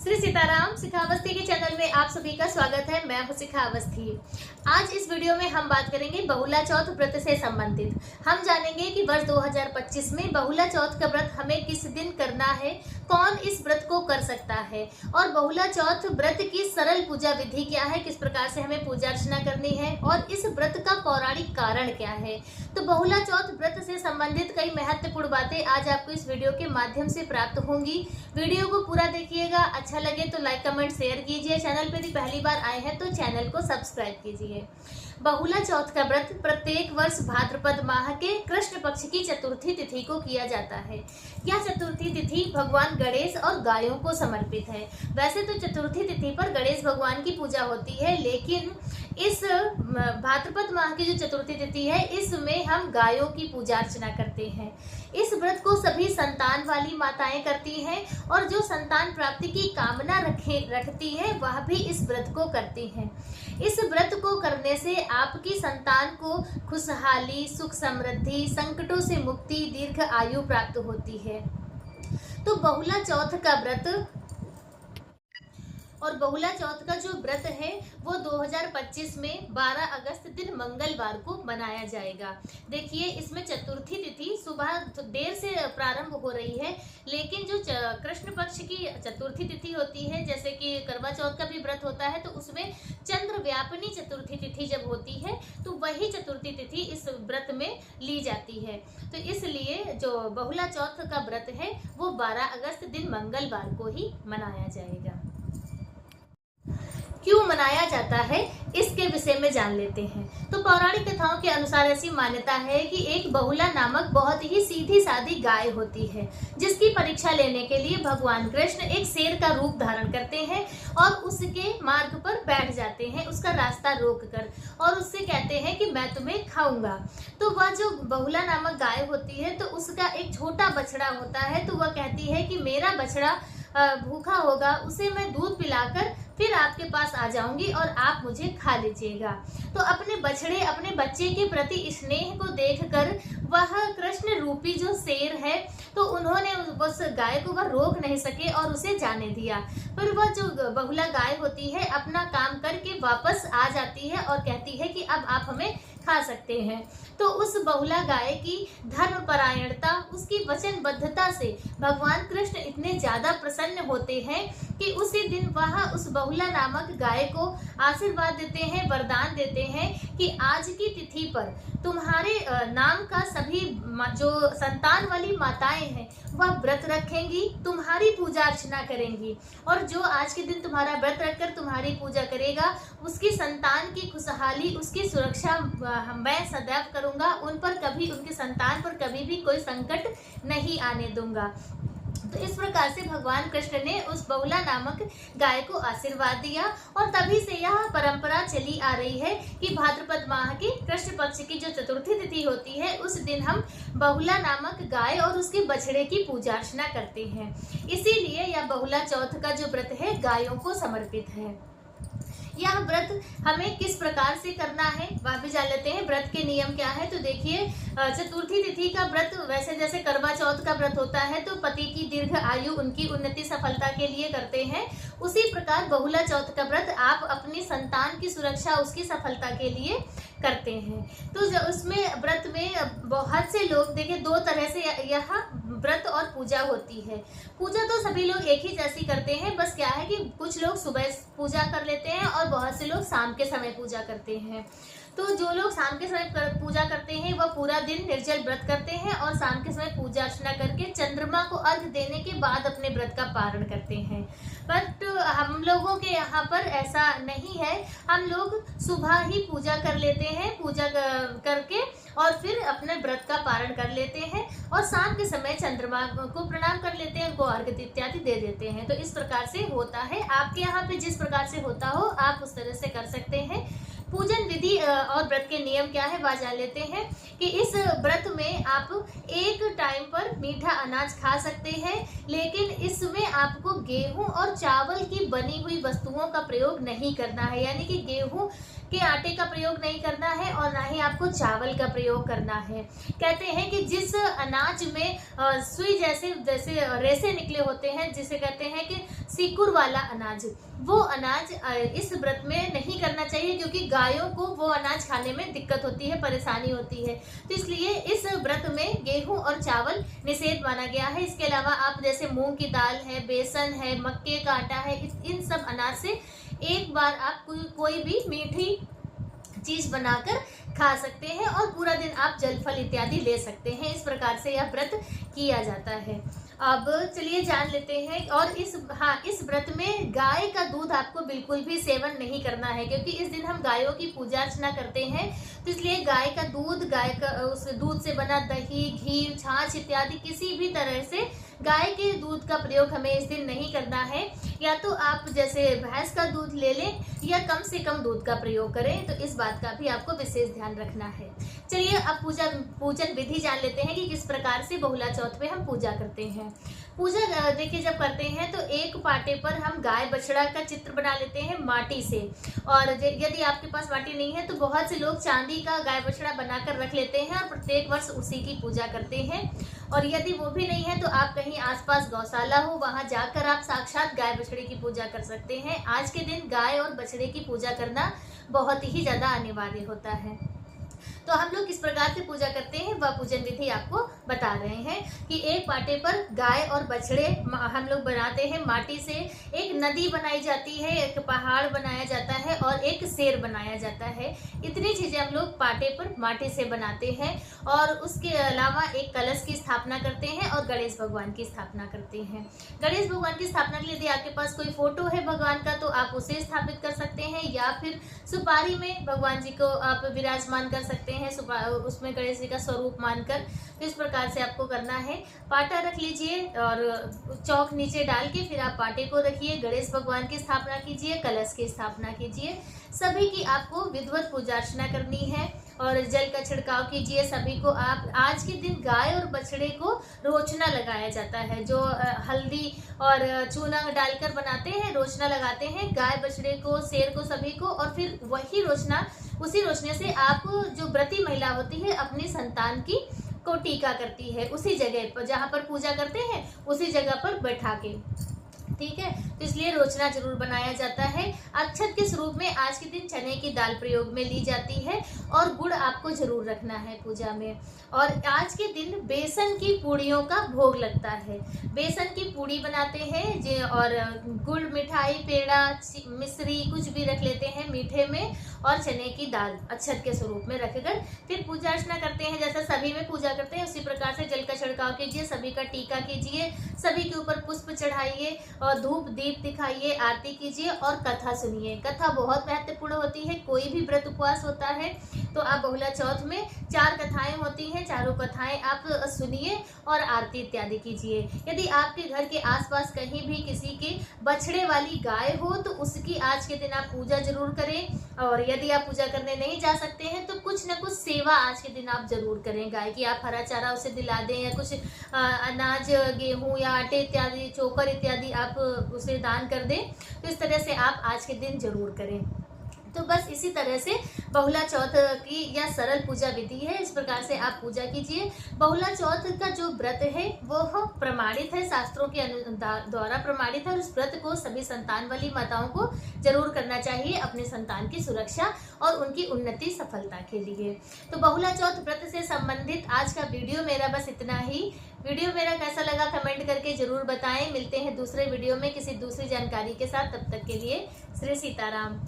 श्री सीताराम शिखा अवस्थी के चैनल में आप सभी का स्वागत है। मैं हूं शिखा अवस्थी। आज इस वीडियो में हम बात करेंगे बहुला चौथ व्रत से संबंधित। हम जानेंगे कि वर्ष 2025 में बहुला चौथ का व्रत हमें किस दिन करना है, कौन इस व्रत को कर सकता है और बहुला चौथ व्रत की सरल पूजा विधि क्या है, किस प्रकार से हमें पूजा अर्चना करनी है और इस व्रत का पौराणिक कारण क्या है। तो बहुला चौथ व्रत से संबंधित कई महत्वपूर्ण बातें आज आपको इस वीडियो के माध्यम से प्राप्त होंगी। वीडियो को पूरा देखिएगा, अच्छा लगे तो लाइक कमेंट शेयर कीजिए। चैनल पर यदि पहली बार आए हैं तो चैनल को सब्सक्राइब कीजिए। बहुला चौथ का व्रत प्रत्येक वर्ष भाद्रपद माह के कृष्ण पक्ष की चतुर्थी तिथि को किया जाता है। यह चतुर्थी तिथि भगवान गणेश और गायों को समर्पित है। वैसे तो चतुर्थी तिथि पर गणेश भगवान की पूजा होती है, लेकिन इस भाद्रपद माह की जो चतुर्थी तिथि है इसमें हम गायों की पूजा अर्चना करते हैं। इस व्रत को सभी संतान वाली माताएं करती हैं और जो संतान प्राप्ति की कामना रखती है वह भी इस व्रत को करती हैं। इस व्रत को करने से आपकी संतान को खुशहाली, सुख समृद्धि, संकटों से मुक्ति, दीर्घ आयु प्राप्त होती है। तो बहुला चौथ का व्रत और बहुला चौथ का जो व्रत है वो 2025 में 12 अगस्त दिन मंगलवार को मनाया जाएगा। देखिए, इसमें चतुर्थी तिथि सुबह देर से प्रारंभ हो रही है, लेकिन जो कृष्ण पक्ष की चतुर्थी तिथि होती है, जैसे कि करवा चौथ का भी व्रत होता है, तो उसमें चंद्र व्यापिनी चतुर्थी तिथि जब होती है तो वही चतुर्थी तिथि इस व्रत में ली जाती है। तो इसलिए जो बहुला चौथ का व्रत है वो 12 अगस्त दिन मंगलवार को ही मनाया जाएगा। क्यों मनाया जाता है इसके विषय में जान लेते हैं। तो पौराणिक कथाओं के अनुसार ऐसी मान्यता है कि एक बहुला नामक बहुत ही सीधी सादी गाय होती है, जिसकी परीक्षा लेने के लिए भगवान कृष्ण एक शेर का रूप धारण करते हैं और उसके मार्ग पर बैठ जाते हैं, उसका रास्ता रोककर, और उससे कहते हैं कि मैं तुम्हें खाऊंगा। तो वह जो बहुला नामक गाय होती है तो उसका एक छोटा बछड़ा होता है, तो वह कहती है कि मेरा बछड़ा भूखा होगा, उसे मैं दूध पिलाकर फिर आपके पास आ जाऊंगी और आप मुझे खा लीजिएगा। तो अपने बछड़े, अपने बच्चे के प्रति स्नेह को देखकर वह कृष्ण रूपी जो शेर है, तो उन्होंने उस गाय को वह रोक नहीं सके और उसे जाने दिया। पर वह जो बहुला गाय होती है अपना काम करके वापस आ जाती है और कहती है कि अब आप हमें खा सकते हैं। तो उस बहुला गाय की धर्मपरायणता, उसकी वचनबद्धता से भगवान कृष्ण इतने ज्यादा प्रसन्न होते हैं कि उसी दिन वह उस बहुला नामक गाय को आशीर्वाद देते हैं, वरदान देते हैं कि आज की तिथि पर तुम्हारे नाम का सभी जो संतान वाली माताएं हैं वह व्रत रखेंगी, तुम्हारी पूजा अर्चना करेंगी, और जो आज के दिन तुम्हारा व्रत रखकर तुम्हारी पूजा करेगा उसकी संतान की खुशहाली, उसकी सुरक्षा मैं सदैव करूंगा। उन पर कभी, उनके संतान पर कभी भी कोई संकट नहीं आने दूंगा। तो इस प्रकार से भगवान कृष्ण ने उस बहुला नामक गाय को आशीर्वाद दिया और तभी से यह परंपरा चली आ रही है कि भाद्रपद माह की कृष्ण पक्ष की जो चतुर्थी तिथि होती है उस दिन हम बहुला नामक गाय और उसके बछड़े की पूजा अर्चना करते हैं। इसीलिए यह बहुला चौथ का जो व्रत है गायों को समर्पित है। यह व्रत हमें किस प्रकार से करना है वह भी जान लेते हैं। व्रत के नियम क्या है, तो देखिए, चतुर्थी तिथि का व्रत वैसे जैसे करवा चौथ का व्रत होता है तो पति की दीर्घ आयु, उनकी उन्नति, सफलता के लिए करते हैं, उसी प्रकार बहुला चौथ का व्रत आप अपनी संतान की सुरक्षा, उसकी सफलता के लिए करते हैं। तो उसमें व्रत में बहुत से लोग, देखिए, दो तरह से यह व्रत और पूजा होती है। पूजा तो सभी लोग एक ही जैसी करते हैं, बस क्या है कि कुछ लोग सुबह पूजा कर लेते हैं और बहुत से लोग शाम के समय पूजा करते हैं। तो जो लोग शाम के समय पूजा करते हैं वह पूरा दिन निर्जल व्रत करते हैं और शाम के समय पूजा अर्चना करके चंद्रमा को अर्घ्य देने के बाद अपने व्रत का पारण करते हैं। बट हम लोगों के यहाँ पर ऐसा नहीं है, हम लोग सुबह ही पूजा कर लेते हैं, पूजा करके और फिर अपने व्रत का पारण कर लेते हैं और शाम के समय चंद्रमा को प्रणाम कर लेते हैं, उनको अर्घ्य इत्यादि दे देते हैं। तो इस प्रकार से होता है। आपके यहाँ पे जिस प्रकार से होता हो आप उस तरह से कर सकते हैं। पूजन विधि और व्रत के नियम क्या है वह जान लेते हैं कि इस व्रत में आप एक टाइम पर मीठा अनाज खा सकते हैं, लेकिन इसमें आपको गेहूं और चावल की बनी हुई वस्तुओं का प्रयोग नहीं करना है। यानी कि गेहूं के आटे का प्रयोग नहीं करना है और ना ही आपको चावल का प्रयोग करना है। कहते हैं कि जिस अनाज में सुई जैसे रेसे निकले होते हैं, जिसे कहते हैं कि सिकुड़ वाला अनाज, वो अनाज इस व्रत में नहीं करना चाहिए, क्योंकि गायों को वो अनाज खाने में दिक्कत होती है, परेशानी होती है। तो इसलिए इस व्रत में गेहूं और चावल निषेध माना गया है। इसके अलावा आप जैसे मूंग की दाल है, बेसन है, मक्के का आटा है, इन सब अनाज से एक बार आप कोई भी मीठी चीज बनाकर खा सकते हैं और पूरा दिन आप जल फल इत्यादि ले सकते हैं। इस प्रकार से यह व्रत किया जाता है। अब चलिए जान लेते हैं। और इस व्रत में गाय का दूध आपको बिल्कुल भी सेवन नहीं करना है, क्योंकि इस दिन हम गायों की पूजा अर्चना करते हैं। तो इसलिए गाय का दूध, उस दूध से बना दही, घी, छाछ इत्यादि किसी भी तरह से गाय के दूध का प्रयोग हमें इस दिन नहीं करना है। या तो आप जैसे भैंस का दूध ले लें या कम से कम दूध का प्रयोग करें। तो इस बात का भी आपको विशेष ध्यान रखना है। चलिए अब पूजन विधि जान लेते हैं कि किस प्रकार से बहुला चौथ में हम पूजा करते हैं। पूजा देखिए जब करते हैं तो एक पाटे पर हम गाय बछड़ा का चित्र बना लेते हैं माटी से। और यदि आपके पास माटी नहीं है तो बहुत से लोग चांदी का गाय बछड़ा बनाकर रख लेते हैं और प्रत्येक वर्ष उसी की पूजा करते हैं। और यदि वो भी नहीं है तो आप कहीं आसपास गौशाला हो, वहां जाकर आप साक्षात गाय बछड़े की पूजा कर सकते हैं। आज के दिन गाय और बछड़े की पूजा करना बहुत ही ज्यादा अनिवार्य होता है। तो हम लोग किस प्रकार से पूजा करते हैं वह पूजन विधि आपको बता रहे हैं कि एक पाटे पर गाय और बछड़े हम लोग बनाते हैं माटी से। एक नदी बनाई जाती है, एक पहाड़ बनाया जाता है और एक शेर बनाया जाता है। इतनी चीजें हम लोग पाटे पर माटी से बनाते हैं। और उसके अलावा एक कलश की स्थापना करते हैं और गणेश भगवान की स्थापना करते हैं। गणेश भगवान की स्थापना के लिए यदि आपके पास कोई फोटो है भगवान का तो आप उसे स्थापित कर सकते हैं, या फिर सुपारी में भगवान जी को आप विराजमान कर सकते हैं, उसमें गणेश जी का स्वरूप मानकर। तो इस प्रकार से आपको करना है। पाटा रख लीजिए और चौक नीचे डाल के फिर आप पाटे को रखिए, गणेश भगवान की स्थापना कीजिए, कलश की स्थापना कीजिए। सभी की आपको विधिवत पूजा अर्चना करनी है और जल का छिड़काव कीजिए। सभी को आप आज के दिन गाय और बछड़े को रोचना लगाया जाता है, जो हल्दी और चूना डालकर बनाते हैं, रोचना लगाते हैं गाय बछड़े को, शेर को, सभी को। और फिर वही रोचना, उसी रोचने से आप जो व्रती महिला होती है अपनी संतान को टीका करती है, उसी जगह पर जहाँ पर पूजा करते हैं उसी जगह पर बैठा के। ठीक है, तो इसलिए रोचना जरूर बनाया जाता है। अक्षत के स्वरूप में आज के दिन चने की दाल प्रयोग में ली जाती है और गुड़ आपको जरूर रखना है पूजा में। और आज के दिन बेसन की पूड़ियों का भोग लगता है। बेसन की पूड़ी बनाते हैं और गुड़, मिठाई, पेड़ा, मिश्री कुछ भी रख लेते हैं मीठे में, और चने की दाल अक्षत के स्वरूप में रखकर फिर पूजा अर्चना करते हैं। जैसा सभी में पूजा करते हैं उसी प्रकार से जल का छिड़काव कीजिए, सभी का टीका कीजिए, सभी के ऊपर पुष्प चढ़ाइए और धूप दीप दिखाइए, आरती कीजिए और कथा सुनिए। कथा बहुत महत्वपूर्ण होती है। कोई भी व्रत उपवास होता है तो आप बहुला चौथ में 4 कथाएं होती हैं, चारों कथाएं आप सुनिए और आरती इत्यादि कीजिए। यदि आपके घर के आसपास कहीं भी किसी के बछड़े वाली गाय हो तो उसकी आज के दिन आप पूजा जरूर करें। और यदि आप पूजा करने नहीं जा सकते हैं तो कुछ न कुछ सेवा आज के दिन आप जरूर करें। गाय की आप हरा चारा उसे दिला दें, या कुछ अनाज, गेहूं या आटे इत्यादि, चोकर इत्यादि आप उसे दान कर दें। तो इस तरह से आप आज के दिन जरूर करें। तो बस इसी तरह से बहुला चौथ की यह सरल पूजा विधि है। इस प्रकार से आप पूजा कीजिए। बहुला चौथ का जो व्रत है वो प्रमाणित है, शास्त्रों के द्वारा प्रमाणित है, और उस व्रत को सभी संतान वाली माताओं को जरूर करना चाहिए अपने संतान की सुरक्षा और उनकी उन्नति सफलता के लिए। तो बहुला चौथ व्रत से संबंधित आज का वीडियो मेरा बस इतना ही। वीडियो मेरा कैसा लगा कमेंट करके जरूर बताएं। मिलते हैं दूसरे वीडियो में किसी दूसरी जानकारी के साथ। तब तक के लिए श्री सीताराम।